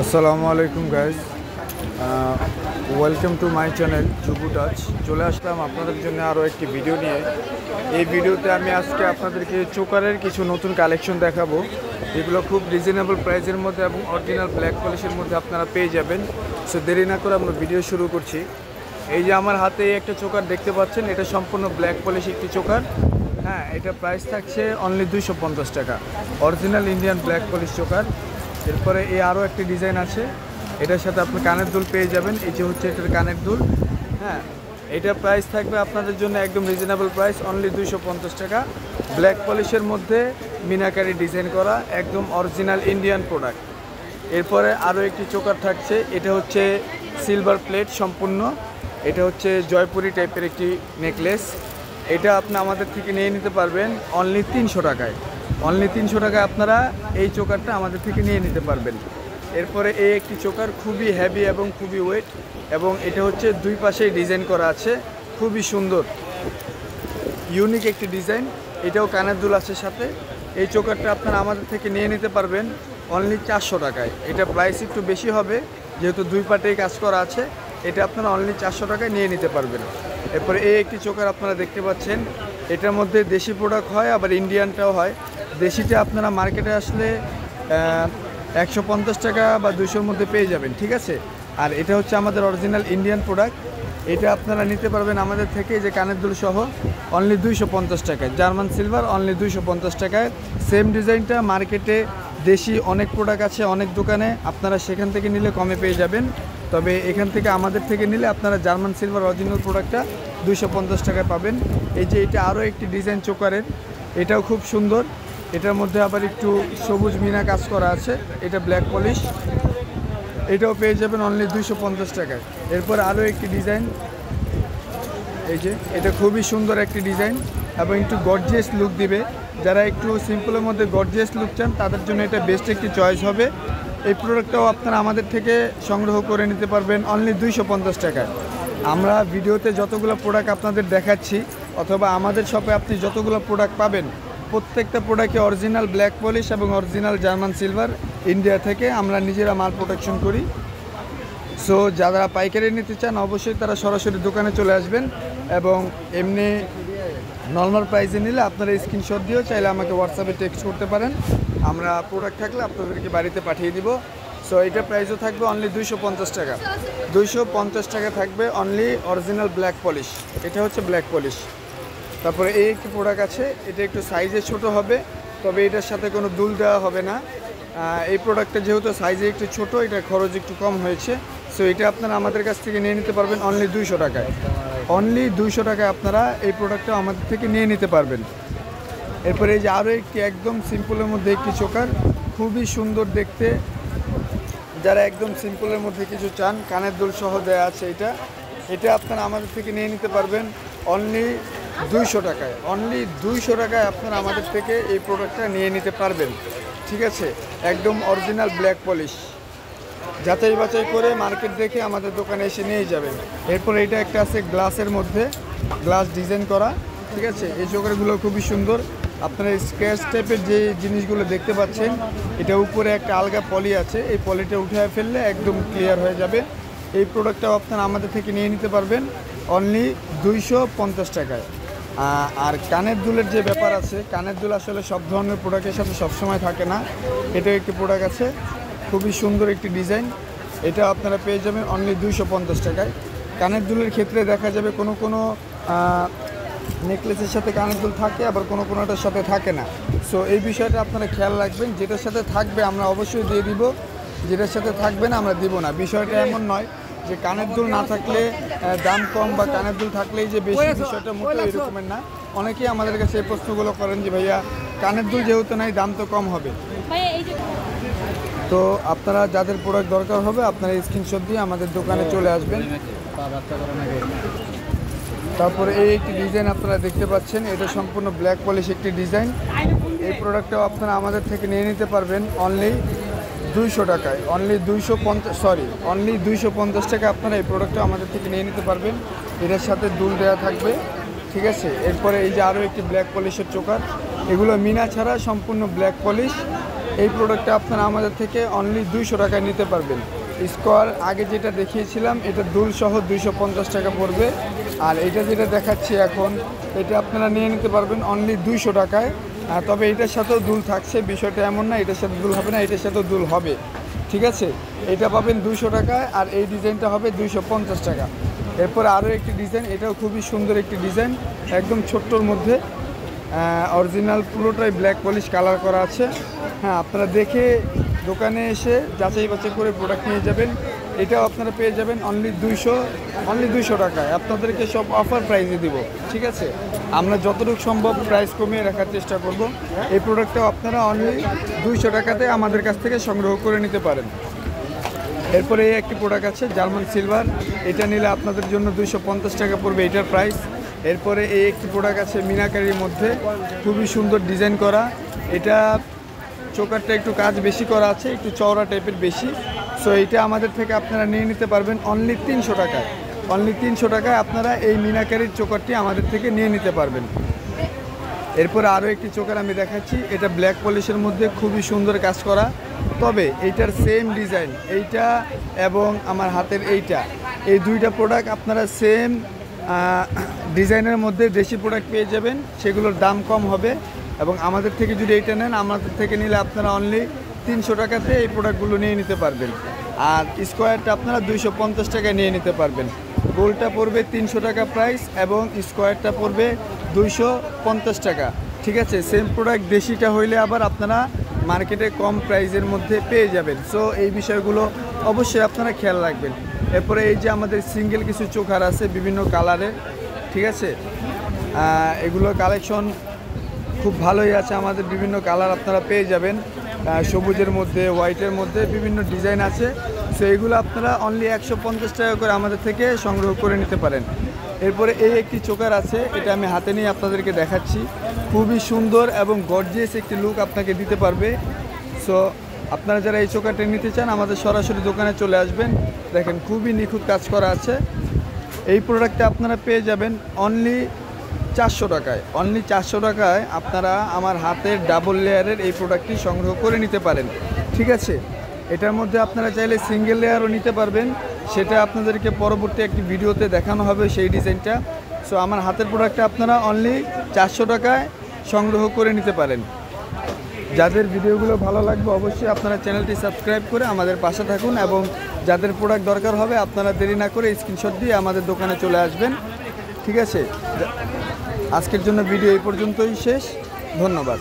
আসসালামু আলাইকুম guys, welcome to my channel জুবু টাচ। চলে আসলাম আপনাদের জন্য আরও একটি ভিডিও নিয়ে। এই ভিডিওতে আমি আজকে আপনাদেরকে চোকারের কিছু নতুন কালেকশন দেখাবো, যেগুলো খুব রিজনেবল প্রাইসের মধ্যে এবং অরিজিনাল ব্ল্যাক পলিশের মধ্যে আপনারা পেয়ে যাবেন। সো দেরি না করে আমরা ভিডিও শুরু করছি। এই যে আমার হাতে একটা চোকার দেখতে পাচ্ছেন, এটা সম্পূর্ণ ব্ল্যাক পলিশ একটি চোকার। হ্যাঁ, এটা প্রাইস থাকছে অনলি 250 টাকা, original Indian black polish choker. এরপরে এই আরও একটি ডিজাইন আছে, এটার সাথে আপনি কানের দুল পেয়ে যাবেন। এই যে হচ্ছে এটার কানের দুল। হ্যাঁ, এটা প্রাইস থাকবে আপনাদের জন্য একদম রিজনেবল প্রাইস, অনলি 250 টাকা। ব্ল্যাক পলিশের মধ্যে মিনাকারি ডিজাইন করা, একদম অরিজিনাল ইন্ডিয়ান প্রোডাক্ট। এরপরে আরও একটি চোকার থাকছে, এটা হচ্ছে সিলভার প্লেট সম্পূর্ণ। এটা হচ্ছে জয়পুরি টাইপের একটি নেকলেস। এটা আপনি আমাদের থেকে নিয়ে নিতে পারবেন অনলি 300 টাকায়। অনলি 300 টাকায় আপনারা এই চোকারটা আমাদের থেকে নিয়ে নিতে পারবেন। এরপরে এই একটি চোকার খুবই হেভি এবং খুবই ওয়েট, এবং এটা হচ্ছে দুই পাশেই ডিজাইন করা আছে, খুবই সুন্দর ইউনিক একটি ডিজাইন। এটাও কানের দুল আছে সাথে। এই চোকারটা আপনারা আমাদের থেকে নিয়ে নিতে পারবেন অনলি 400 টাকায়। এটা প্রাইস একটু বেশি হবে, যেহেতু দুই পাটেই কাজ করা আছে। এটা আপনারা অনলি 400 টাকায় নিয়ে নিতে পারবেন। এরপরে এই একটি চোকার আপনারা দেখতে পাচ্ছেন, এটার মধ্যে দেশি প্রোডাক্ট হয়, আবার ইন্ডিয়ানটাও হয়। দেশিটা আপনারা মার্কেটে আসলে 150 টাকা বা 200-র মধ্যে পেয়ে যাবেন, ঠিক আছে। আর এটা হচ্ছে আমাদের অরিজিনাল ইন্ডিয়ান প্রোডাক্ট। এটা আপনারা নিতে পারবেন আমাদের থেকে, যে কানের দুল সহ, অনলি 250 টাকায়। জার্মান সিলভার অনলি 250 টাকায়। সেম ডিজাইনটা মার্কেটে দেশি অনেক প্রোডাক্ট আছে, অনেক দোকানে, আপনারা সেখান থেকে নিলে কমে পেয়ে যাবেন। তবে এখান থেকে আমাদের থেকে নিলে আপনারা জার্মান সিলভার অরিজিনাল প্রোডাক্টটা 250 টাকায় পাবেন। এই যে এটা আরও একটি ডিজাইন চোকারের, এটাও খুব সুন্দর। এটার মধ্যে আবার একটু সবুজ মিনা কাজ করা আছে, এটা ব্ল্যাক পলিশ। এটাও পেয়ে যাবেন অনলি 250 টাকায়। এরপর আরও একটি ডিজাইন, এই যে এটা খুবই সুন্দর একটি ডিজাইন এবং একটু গর্জিয়াস লুক দিবে। যারা একটু সিম্পলের মধ্যে গর্জিয়াস লুক চান, তাদের জন্য এটা বেস্ট একটি চয়েস হবে। এই প্রোডাক্টটাও আপনারা আমাদের থেকে সংগ্রহ করে নিতে পারবেন অনলি 250 টাকায়। আমরা ভিডিওতে যতগুলো প্রোডাক্ট আপনাদের দেখাচ্ছি, অথবা আমাদের শপে আপনি যতগুলো প্রোডাক্ট পাবেন, প্রত্যেকটা প্রোডাক্টে অরিজিনাল ব্ল্যাক পলিশ এবং অরিজিনাল জার্মান সিলভার ইন্ডিয়া থেকে আমরা নিজেরা মাল প্রোডাকশন করি। সো যারা পাইকারি নিতে চান, অবশ্যই তারা সরাসরি দোকানে চলে আসবেন, এবং এমনি নর্মাল প্রাইসে নিলে আপনারা স্ক্রিনশট দিয়েও চাইলে আমাকে হোয়াটসঅ্যাপে টেক্সট করতে পারেন। আমরা প্রোডাক্ট থাকলে আপনাদেরকে বাড়িতে পাঠিয়ে দিব। সো এটা প্রাইসও থাকবে অনলি 250 টাকা। 250 টাকা থাকবে অনলি অরিজিনাল ব্ল্যাক পলিশ। এটা হচ্ছে ব্ল্যাক পলিশ। তারপরে এই একটি প্রোডাক্ট আছে, এটা একটু সাইজে ছোট হবে, তবে এটার সাথে কোনো দুল দেওয়া হবে না। এই প্রোডাক্টটা যেহেতু সাইজে একটু ছোট, এটা খরচ একটু কম হয়েছে। সো এটা আপনারা আমাদের কাছ থেকে নিয়ে নিতে পারবেন অনলি 200 টাকায়। অনলি 200 টাকায় আপনারা এই প্রোডাক্টটা আমাদের থেকে নিয়ে নিতে পারবেন। এরপরে এই যে আরও একটি একদম সিম্পলের মধ্যে একটি চোকার, খুবই সুন্দর দেখতে। যারা একদম সিম্পলের মধ্যে কিছু চান, কানের দুল সহ দেওয়া আছে, এটা আপনারা আমাদের থেকে নিয়ে নিতে পারবেন অনলি 200 টাকায়। অনলি 200 টাকায় আপনারা আমাদের থেকে এই প্রোডাক্টটা নিয়ে নিতে পারবেন, ঠিক আছে। একদম অরিজিনাল ব্ল্যাক পলিশ, যাচাই বাছাই করে মার্কেট দেখে আমাদের দোকানে এসে নিয়ে যাবেন। এরপর এটা একটা আছে গ্লাসের মধ্যে, গ্লাস ডিজাইন করা, ঠিক আছে। এই চোকারগুলো খুবই সুন্দর। আপনারা স্ক্র্যাচ টাইপের যে জিনিসগুলো দেখতে পাচ্ছেন, এটা উপরে একটা আলগা পলি আছে, এই পলিটা উঠে ফেললে একদম ক্লিয়ার হয়ে যাবে। এই প্রোডাক্টটাও আপনারা আমাদের থেকে নিয়ে নিতে পারবেন অনলি 250 টাকায়। আর কানের দুলের যে ব্যাপার আছে, কানের দুল আসলে সব ধরনের প্রোডাক্টের সাথে সবসময় থাকে না। এটাও একটি প্রোডাক্ট আছে, খুবই সুন্দর একটি ডিজাইন। এটা আপনারা পেয়ে যাবেন অনলি 250 টাকায়। কানের দুলের ক্ষেত্রে দেখা যাবে কোনো কোনো নেকলেসের সাথে কানের দুল থাকে, আবার কোনো কোনোটার সাথে থাকে না। সো এই বিষয়টা আপনারা খেয়াল রাখবেন, যেটার সাথে থাকবে আমরা অবশ্যই দিয়ে দিব, যেটার সাথে থাকবে না আমরা দিব না। বিষয়টা এমন নয় যে কানের দুল না থাকলে দাম কম, বা কানের দুল থাকলেই যে বেশি, বিষয়টা মোটেও এরকমের না। অনেকেই আমাদের কাছে এই প্রশ্নগুলো করেন যে ভাইয়া কানের দুল যেহেতু নাই, দাম তো কম হবে। তো আপনারা যাদের প্রোডাক্ট দরকার হবে, আপনারা স্ক্রিনশট দিয়ে আমাদের দোকানে চলে আসবেন। তারপরে এই একটি ডিজাইন আপনারা দেখতে পাচ্ছেন, এটা সম্পূর্ণ ব্ল্যাক পলিশ একটি ডিজাইন। এই প্রোডাক্টটাও আপনারা আমাদের থেকে নিয়ে নিতে পারবেন অনলি 200 টাকায়। অনলি 250 টাকা আপনারা এই প্রোডাক্টটা আমাদের থেকে নিয়ে নিতে পারবেন। এটার সাথে দুল দেওয়া থাকবে, ঠিক আছে। এরপরে এই যে আরও একটি ব্ল্যাক পলিশের চোকার, এগুলো মিনা ছাড়া সম্পূর্ণ ব্ল্যাক পলিশ। এই প্রোডাক্টটা আপনারা আমাদের থেকে অনলি 200 টাকায় নিতে পারবেন। স্কোয়ার আগে যেটা দেখিয়েছিলাম এটা দুল সহ 250 টাকা পড়বে, আর এটা যেটা দেখাচ্ছি এখন এটা আপনারা নিয়ে নিতে পারবেন অনলি 200 টাকায়। তবে এটার সাথেও দুল থাকছে, বিষয়টা এমন না এটার সাথে দুল হবে না, এটার সাথেও দুল হবে, ঠিক আছে। এটা পাবেন 200 টাকায়, আর এই ডিজাইনটা হবে 250 টাকা। এরপর আরও একটি ডিজাইন, এটাও খুবই সুন্দর একটি ডিজাইন, একদম ছোট্টর মধ্যে, অরিজিনাল পুরোটাই ব্ল্যাক পলিশ কালার করা আছে। হ্যাঁ, আপনারা দেখে দোকানে এসে যাচাই বাছাই করে প্রোডাক্ট নিয়ে যাবেন। এটাও আপনারা পেয়ে যাবেন অনলি 200 টাকায়। আপনাদেরকে সব অফার প্রাইসে দিব, ঠিক আছে। আমরা যতটুকু সম্ভব প্রাইস কমিয়ে রাখার চেষ্টা করব। এই প্রোডাক্টটাও আপনারা অনলি 200 টাকাতে আমাদের কাছ থেকে সংগ্রহ করে নিতে পারেন। এরপরে এই একটি প্রোডাক্ট আছে জার্মান সিলভার, এটা নিলে আপনাদের জন্য 250 টাকা পড়বে এটার প্রাইস। এরপরে এই একটি প্রোডাক্ট আছে মিনাকারির মধ্যে, খুবই সুন্দর ডিজাইন করা। এটা চোকারটা একটু কাজ বেশি করা আছে, একটু চওড়া টাইপের বেশি। সো এইটা আমাদের থেকে আপনারা নিয়ে নিতে পারবেন অনলি 300 টাকায়। অনলি 300 টাকায় আপনারা এই মিনাকারির চোকারটি আমাদের থেকে নিয়ে নিতে পারবেন। এরপরে আরও একটি চোকার আমি দেখাচ্ছি, এটা ব্ল্যাক পলিশের মধ্যে খুবই সুন্দর কাজ করা। তবে এইটার সেম ডিজাইন, এইটা এবং আমার হাতের এইটা, এই দুইটা প্রোডাক্ট আপনারা সেম ডিজাইনের মধ্যে দেশি প্রোডাক্ট পেয়ে যাবেন, সেগুলোর দাম কম হবে। এবং আমাদের থেকে যদি এইটা নেন, আমাদের থেকে নিলে আপনারা অনলি 300 টাকাতে এই প্রোডাক্টগুলো নিয়ে নিতে পারবেন। আর স্কোয়ারটা আপনারা 250 টাকায় নিয়ে নিতে পারবেন। গোলটা পড়বে 300 টাকা প্রাইস এবং স্কোয়ারটা পড়বে 250 টাকা, ঠিক আছে। সেম প্রোডাক্ট দেশিটা হইলে আবার আপনারা মার্কেটে কম প্রাইসের মধ্যে পেয়ে যাবেন। সো এই বিষয়গুলো অবশ্যই আপনারা খেয়াল রাখবেন। এরপরে এই যে আমাদের সিঙ্গেল কিছু চোকার আছে বিভিন্ন কালারের, ঠিক আছে। এগুলো কালেকশন খুব ভালোই আছে, আমাদের বিভিন্ন কালার আপনারা পেয়ে যাবেন, সবুজের মধ্যে, হোয়াইটের মধ্যে বিভিন্ন ডিজাইন আছে। সো এগুলো আপনারা অনলি 150 টাকা করে আমাদের থেকে সংগ্রহ করে নিতে পারেন। এরপরে এই একটি চোকার আছে, এটা আমি হাতে নিয়ে আপনাদেরকে দেখাচ্ছি, খুবই সুন্দর এবং গর্জিয়াস একটি লুক আপনাকে দিতে পারবে। সো আপনারা যারা এই চোকারটা নিতে চান আমাদের সরাসরি দোকানে চলে আসবেন। দেখেন খুবই নিখুঁত কাজ করা আছে। এই প্রোডাক্টটা আপনারা পেয়ে যাবেন অনলি 400 টাকায়। অনলি 400 টাকায় আপনারা আমার হাতের ডাবল লেয়ারের এই প্রোডাক্টটি সংগ্রহ করে নিতে পারেন, ঠিক আছে। এটার মধ্যে আপনারা চাইলে সিঙ্গেল লেয়ারও নিতে পারবেন, সেটা আপনাদেরকে পরবর্তী একটি ভিডিওতে দেখানো হবে সেই ডিজাইনটা। সো আমার হাতের প্রোডাক্টটা আপনারা অনলি 400 টাকায় সংগ্রহ করে নিতে পারেন। যাদের ভিডিওগুলো ভালো লাগবে অবশ্যই আপনারা চ্যানেলটি সাবস্ক্রাইব করে আমাদের পাশে থাকুন, এবং যাদের প্রোডাক্ট দরকার হবে আপনারা দেরি না করে স্ক্রিনশট দিয়ে আমাদের দোকানে চলে আসবেন, ঠিক আছে। আজকের জন্য ভিডিও এই পর্যন্তই শেষ, ধন্যবাদ।